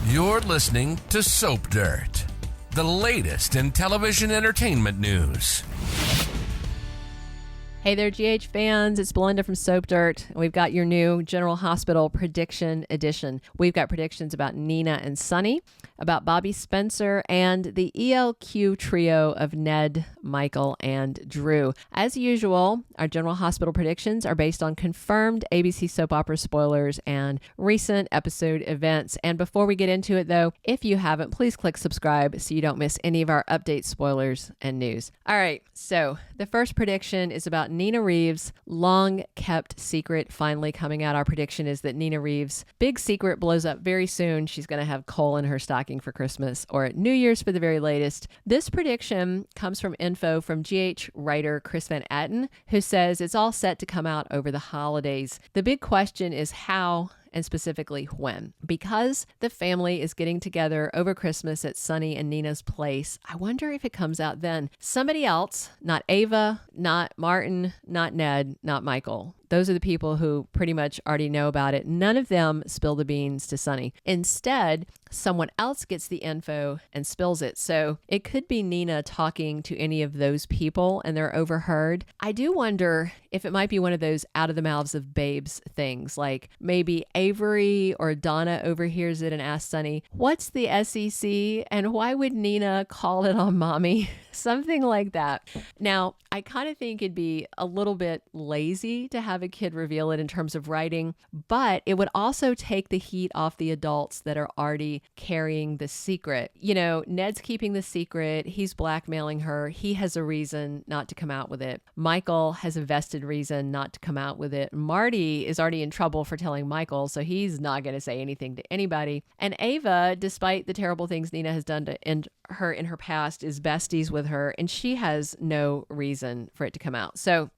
You're listening to Soap Dirt, the latest in television entertainment news. Hey there, GH fans. It's Belinda from Soap Dirt. We've got your new General Hospital prediction edition. We've got predictions about Nina and Sonny, about Bobbie Spencer, and the ELQ trio of Ned, Michael, and Drew. As usual, our General Hospital predictions are based on confirmed ABC soap opera spoilers and recent episode events. And before we get into it, though, if you haven't, please click subscribe so you don't miss any of our updates, spoilers, and news. All right, so the first prediction is about Nina Reeves' long-kept secret finally coming out. Our prediction is that Nina Reeves' big secret blows up very soon. She's going to have coal in her stocking for Christmas or at New Year's for the very latest. This prediction comes from info from GH writer Chris Van Atten, who says it's all set to come out over the holidays. The big question is how, and specifically when. Because the family is getting together over Christmas at Sonny and Nina's place, I wonder if it comes out then. Somebody else, not Ava, not Martin, not Ned, not Michael. Those are the people who pretty much already know about it. None of them spill the beans to Sonny. Instead, someone else gets the info and spills it. So it could be Nina talking to any of those people and they're overheard. I do wonder if it might be one of those out of the mouths of babes things, like maybe Avery or Donna overhears it and asks Sonny, "What's the SEC and why would Nina call it on mommy?" Something like that. Now, I kind of think it'd be a little bit lazy to have a kid reveal it in terms of writing, but it would also take the heat off the adults that are already carrying the secret. You know, Ned's keeping the secret. He's blackmailing her. He has a reason not to come out with it. Michael has a vested reason not to come out with it. Marty is already in trouble for telling Michael, so he's not going to say anything to anybody. And Ava, despite the terrible things Nina has done to her in her past, is besties with her, and she has no reason for it to come out. So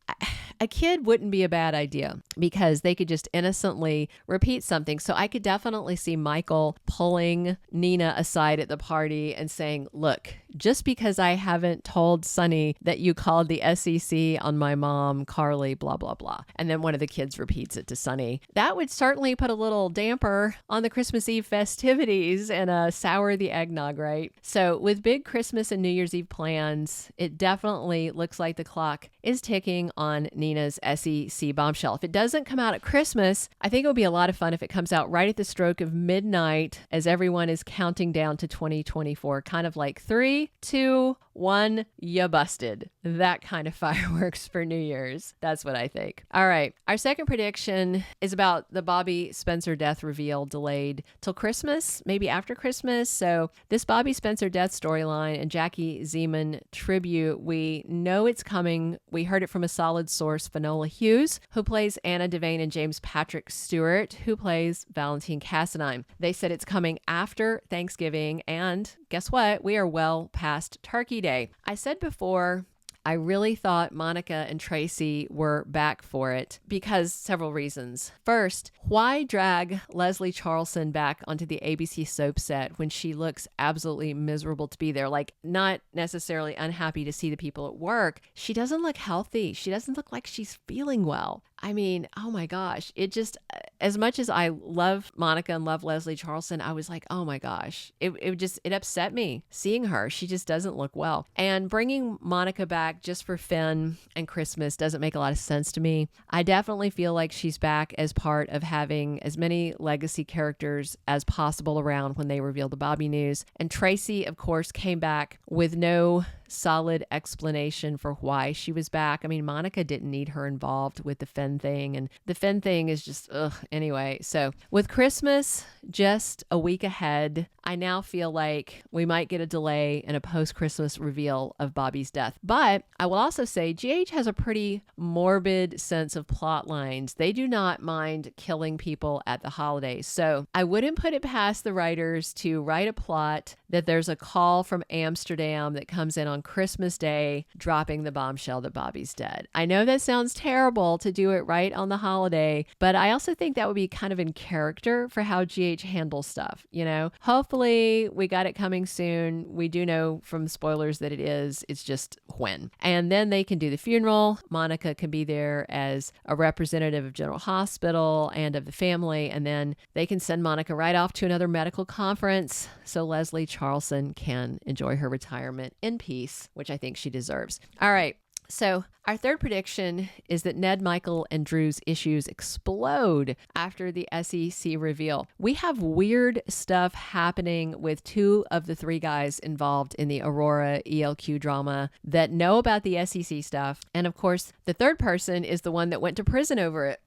a kid wouldn't be a bad idea because they could just innocently repeat something. So I could definitely see Michael pulling Nina aside at the party and saying, "Look, just because I haven't told Sonny that you called the SEC on my mom, Carly, blah, blah, blah." And then one of the kids repeats it to Sonny. That would certainly put a little damper on the Christmas Eve festivities and sour the eggnog, right? So with big Christmas and New Year's Eve plans, it definitely looks like the clock is ticking on Nina's SEC bombshell. If it doesn't come out at Christmas, I think it would be a lot of fun if it comes out right at the stroke of midnight as everyone is counting down to 2024, kind of like 3, 2, 1, you busted. That kind of fireworks for New Year's. That's what I think. All right. Our second prediction is about the Bobbie Spencer death reveal delayed till Christmas, maybe after Christmas. So this Bobbie Spencer death storyline and Jacklyn Zeman tribute, we know it's coming. We heard it from a solid source, Finola Hughes, who plays Anna Devane, and James Patrick Stewart, who plays Valentin Cassadine. They said it's coming after Thanksgiving, and guess what? We are well past Turkey Day. I said before, I really thought Monica and Tracy were back for it because several reasons. First, why drag Leslie Charlson back onto the ABC soap set when she looks absolutely miserable to be there? Like, not necessarily unhappy to see the people at work. She doesn't look healthy. She doesn't look like she's feeling well. I mean, oh my gosh, it just, as much as I love Monica and love Leslie Charlson, I was like, oh my gosh, it upset me seeing her. She just doesn't look well. And bringing Monica back just for Finn and Christmas doesn't make a lot of sense to me. I definitely feel like she's back as part of having as many legacy characters as possible around when they revealed the Bobbie news. And Tracy, of course, came back with no solid explanation for why she was back. I mean, Monica didn't need her involved with the Finn thing, and the Finn thing is just, anyway. So with Christmas just a week ahead, I now feel like we might get a delay and a post-Christmas reveal of Bobbie's death. But I will also say GH has a pretty morbid sense of plot lines. They do not mind killing people at the holidays. So I wouldn't put it past the writers to write a plot that there's a call from Amsterdam that comes in on on Christmas Day, dropping the bombshell that Bobbie's dead. I know that sounds terrible to do it right on the holiday, but I also think that would be kind of in character for how GH handles stuff, you know? Hopefully we got it coming soon. We do know from spoilers that it is. It's just when. And then they can do the funeral. Monica can be there as a representative of General Hospital and of the family, and then they can send Monica right off to another medical conference so Leslie Charleson can enjoy her retirement in peace, which I think she deserves. All right. So our third prediction is that Ned, Michael, and Drew's issues explode after the SEC reveal. We have weird stuff happening with two of the three guys involved in the Aurora ELQ drama that know about the SEC stuff. And of course, the third person is the one that went to prison over it.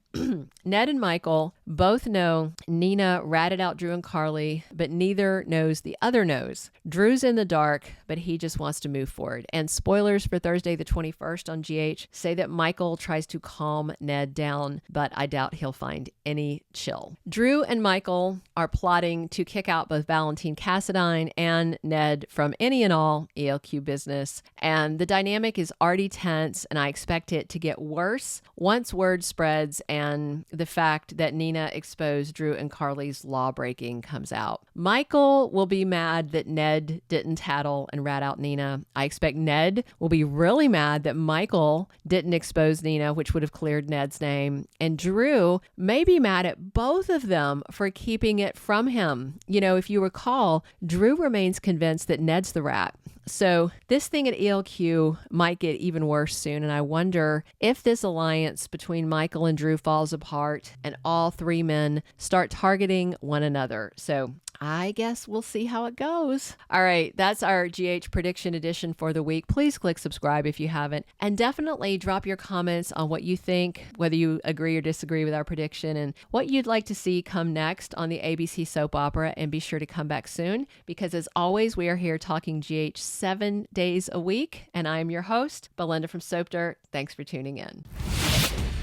Ned and Michael both know Nina ratted out Drew and Carly, but neither knows the other knows. Drew's in the dark, but he just wants to move forward. And spoilers for Thursday the 21st on GH say that Michael tries to calm Ned down, but I doubt he'll find any chill. Drew and Michael are plotting to kick out both Valentin Cassadine and Ned from any and all ELQ business. And the dynamic is already tense, and I expect it to get worse once word spreads and the fact that Nina exposed Drew and Carly's law breaking comes out. Michael will be mad that Ned didn't tattle and rat out Nina. I expect Ned will be really mad that Michael didn't expose Nina, which would have cleared Ned's name. And Drew may be mad at both of them for keeping it from him. You know, if you recall, Drew remains convinced that Ned's the rat. So this thing at ELQ might get even worse soon, and I wonder if this alliance between Michael and Drew falls apart and all three men start targeting one another. So I guess we'll see how it goes. All right, that's our GH prediction edition for the week. Please click subscribe if you haven't, and definitely drop your comments on what you think, whether you agree or disagree with our prediction, and what you'd like to see come next on the ABC soap opera. And be sure to come back soon, because as always, we are here talking GH 7 days a week, and I'm your host, Belinda from Soap Dirt. Thanks for tuning in.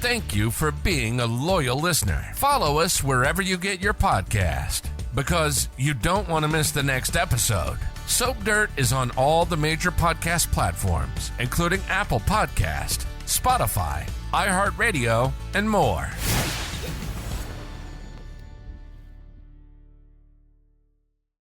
Thank you for being a loyal listener. Follow us wherever you get your podcast, because you don't want to miss the next episode. Soap Dirt is on all the major podcast platforms, including Apple Podcast, Spotify, iHeartRadio, and more.